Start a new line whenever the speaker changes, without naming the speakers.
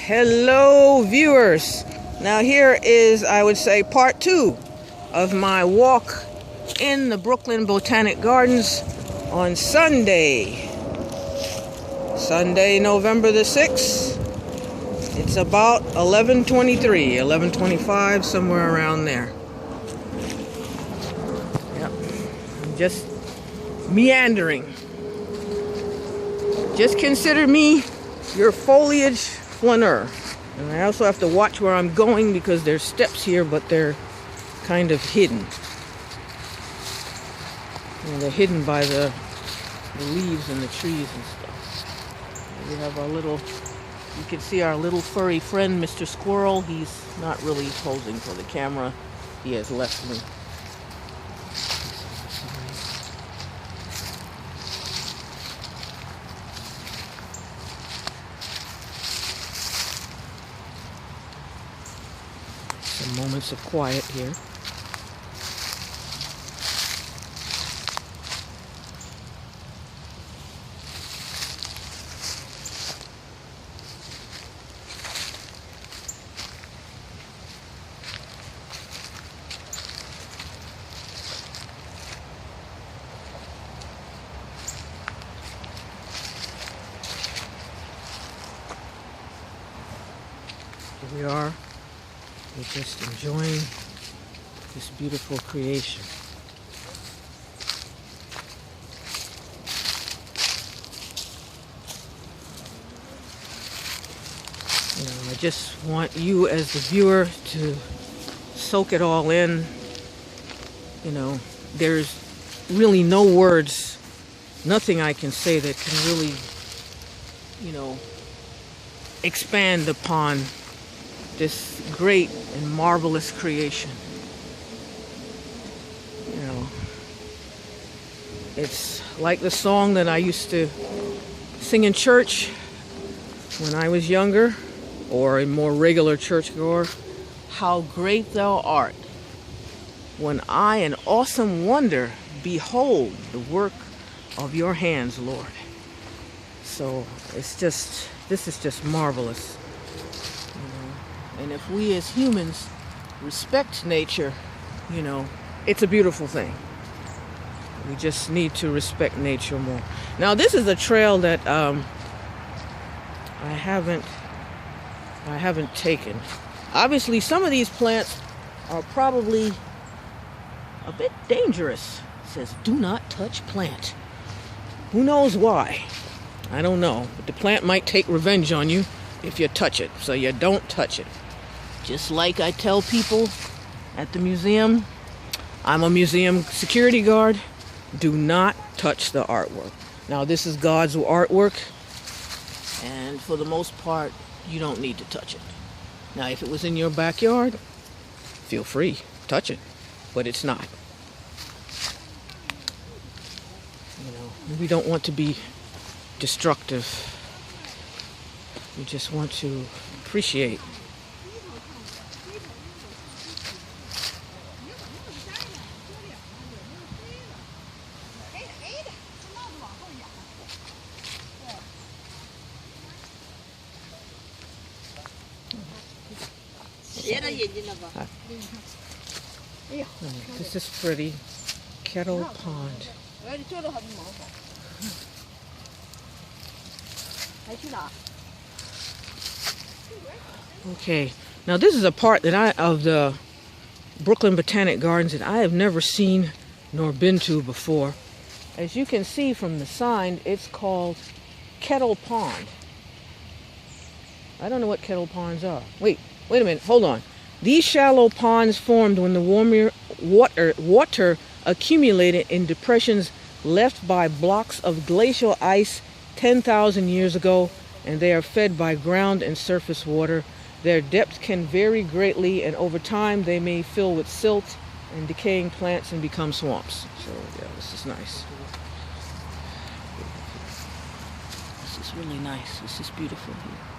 Hello viewers. Now here is, I would say, part 2 of my walk in the Brooklyn Botanic Gardens on Sunday, November the 6th. It's about 11:23, 11:25, somewhere around there. Yep. I'm just meandering. Just consider me your foliage flaneur. And I also have to watch where I'm going because there's steps here, but they're kind of hidden. And they're hidden by the leaves and the trees and stuff. We have our little, you can see our little furry friend, Mr. Squirrel. He's not really posing for the camera. He has left me. Some moments of quiet here. Here we are. We're just enjoying this beautiful creation. I just want you as the viewer to soak it all in. There's really no words, nothing I can say that can really, expand upon this great and marvelous creation. It's like the song that I used to sing in church when I was younger, or a more regular churchgoer. How great thou art, when I in awesome wonder behold the work of your hands, Lord. So this is just marvelous. And if we as humans respect nature, it's a beautiful thing. We just need to respect nature more. Now, this is a trail that I haven't taken. Obviously, some of these plants are probably a bit dangerous. It says, "Do not touch plant." Who knows why? I don't know. But the plant might take revenge on you if you touch it. So you don't touch it. Just like I tell people at the museum, I'm a museum security guard, do not touch the artwork. Now, this is God's artwork, and for the most part, you don't need to touch it. Now, if it was in your backyard, feel free, touch it, but it's not. We don't want to be destructive. We just want to appreciate. This is pretty. Kettle Pond. Okay, now this is a part of the Brooklyn Botanic Gardens that I have never seen nor been to before. As you can see from the sign, it's called Kettle Pond. I don't know what kettle ponds are. Wait a minute, hold on. These shallow ponds formed when the warmer water accumulated in depressions left by blocks of glacial ice 10,000 years ago, and they are fed by ground and surface water. Their depth can vary greatly, and over time they may fill with silt and decaying plants and become swamps. So yeah, this is nice. This is really nice. This is beautiful here.